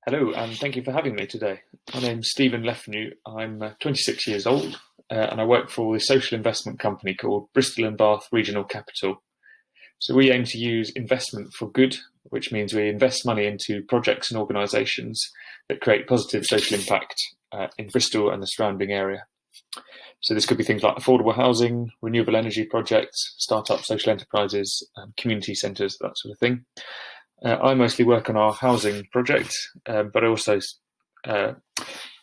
Hello, and thank you for having me today. My name's Stephen Fanu. I'm 26 years old, and I work for the social investment company called Bristol and Bath Regional Capital. So we aim to use investment for good, which means we invest money into projects and organisations that create positive social impact in Bristol and the surrounding area. So this could be things like affordable housing, renewable energy projects, startup social enterprises, community centres, that sort of thing. I mostly work on our housing project, but I also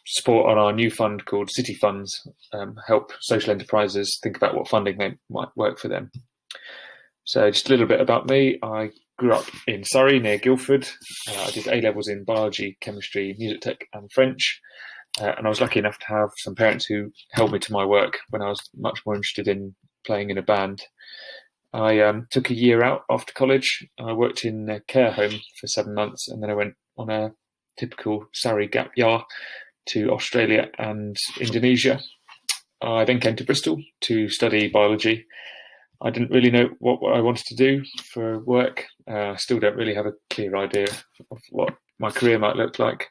support on our new fund called City Funds, help social enterprises think about what funding they might work for them. So just a little bit about me. I grew up in Surrey near Guildford. I did A-levels in biology, chemistry, music tech and French. And I was lucky enough to have some parents who held me to my work when I was much more interested in playing in a band. I took a year out after college. I worked in a care home for 7 months, and then I went on a typical Surrey gap year to Australia and Indonesia. I then came to Bristol to study biology. I didn't really know what I wanted to do for work. I still don't really have a clear idea of what my career might look like.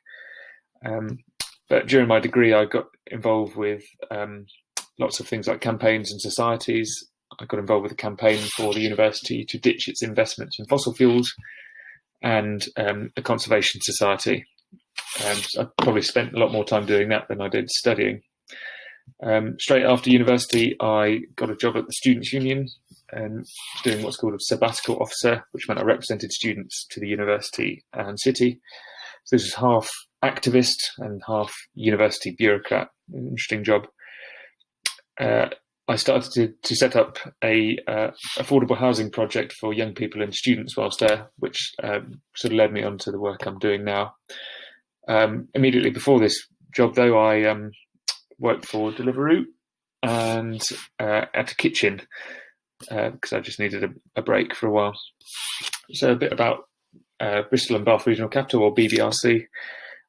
But during my degree, I got involved with lots of things like campaigns and societies. I got involved with a campaign for the university to ditch its investments in fossil fuels and a conservation society. I probably spent a lot more time doing that than I did studying. Straight after university, I got a job at the Students' Union and doing what's called a sabbatical officer, which meant I represented students to the university and city. So this is half activist and half university bureaucrat. An interesting job. I started to set up a affordable housing project for young people and students whilst there, which sort of led me on to the work I'm doing now. Immediately before this job, though, I worked for Deliveroo and at a kitchen because I just needed a break for a while. So a bit about Bristol and Bath Regional Capital, or BBRC.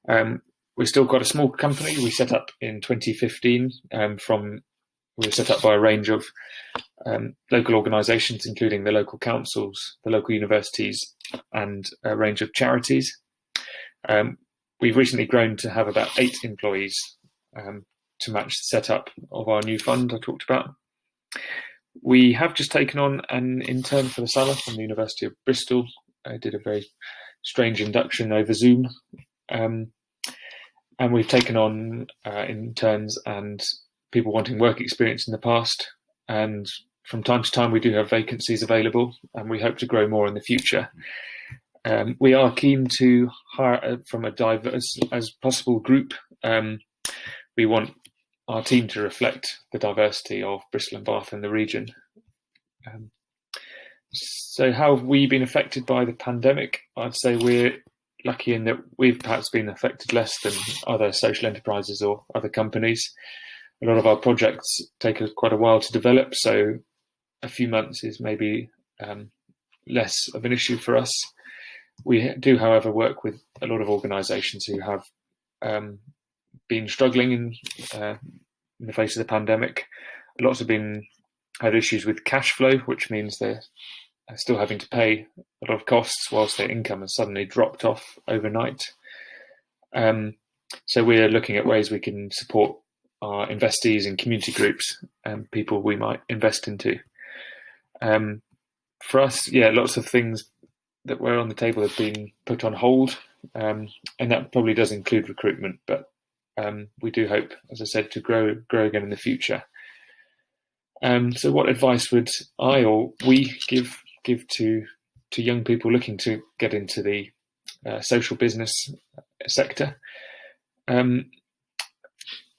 We're still quite a small company. We set up in 2015 we were set up by a range of local organisations, including the local councils, the local universities, and a range of charities. We've recently grown to have about 8 employees to match the setup of our new fund I talked about. We have just taken on an intern for the summer from the University of Bristol. I did a very strange induction over Zoom. And we've taken on interns and people wanting work experience in the past. And from time to time, we do have vacancies available, and we hope to grow more in the future. We are keen to hire from a diverse as possible group. We want our team to reflect the diversity of Bristol and Bath and the region. So how have we been affected by the pandemic? I'd say we're lucky in that we've perhaps been affected less than other social enterprises or other companies. A lot of our projects take quite a while to develop, so a few months is maybe less of an issue for us. We do, however, work with a lot of organisations who have been struggling in the face of the pandemic. Lots have had issues with cash flow, which means they're still having to pay a lot of costs whilst their income has suddenly dropped off overnight. So we're looking at ways we can support our investees in community groups and people we might invest into. For us, lots of things that were on the table have been put on hold, and that probably does include recruitment, but we do hope, as I said, to grow again in the future. So what advice would I or we give to young people looking to get into the social business sector?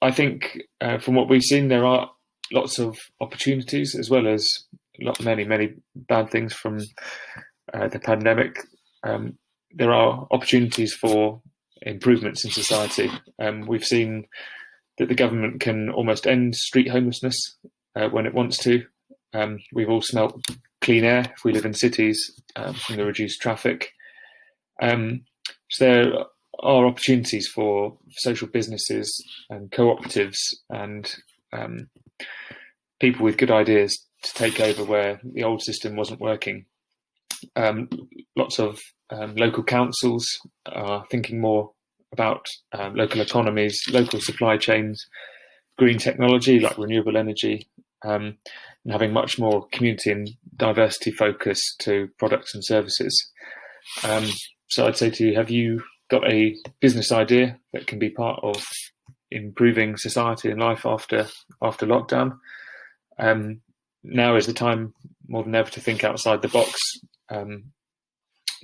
I think from what we've seen, there are lots of opportunities as well as many bad things from the pandemic. There are opportunities for improvements in society. We've seen that the government can almost end street homelessness when it wants to. We've all smelt clean air if we live in cities from the reduced traffic. So there are opportunities for social businesses and cooperatives and people with good ideas to take over where the old system wasn't working. lots of local councils are thinking more about local economies, local supply chains, green technology like renewable energy, and having much more community and diversity focus to products and services. So I'd say to you, have you got a business idea that can be part of improving society and life after lockdown? Now is the time more than ever to think outside the box.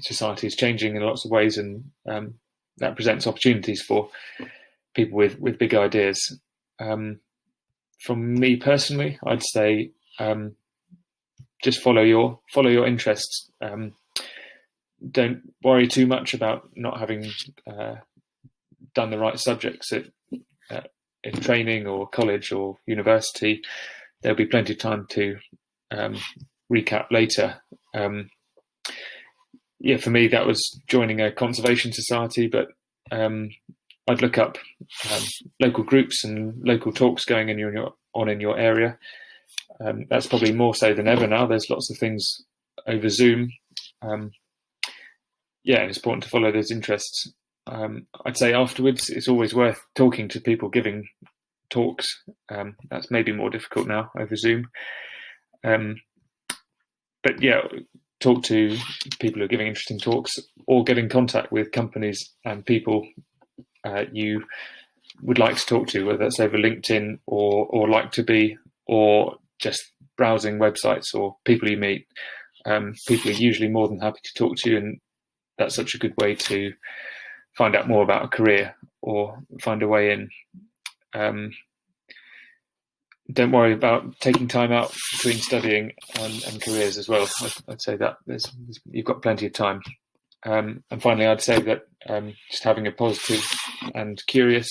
Society is changing in lots of ways, and that presents opportunities for people with big ideas. From me personally, I'd say just follow your interests. Don't worry too much about not having done the right subjects in training or college or university. There'll be plenty of time to recap later. For me, that was joining a conservation society, but I'd look up local groups and local talks going in your area. That's probably more so than ever now. There's lots of things over Zoom. It's important to follow those interests. I'd say afterwards, it's always worth talking to people giving talks. That's maybe more difficult now over Zoom. Talk to people who are giving interesting talks, or get in contact with companies and people you would like to talk to, whether that's over LinkedIn or like to be, or just browsing websites or people you meet. People are usually more than happy to talk to you, and that's such a good way to find out more about a career or find a way in. Don't worry about taking time out between studying and careers as well. I'd say that you've got plenty of time. And finally, I'd say that just having a positive and curious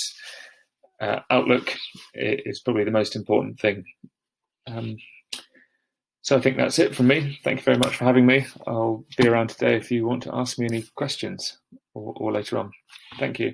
outlook is probably the most important thing. So I think that's it from me. Thank you very much for having me. I'll be around today if you want to ask me any questions or later on. Thank you.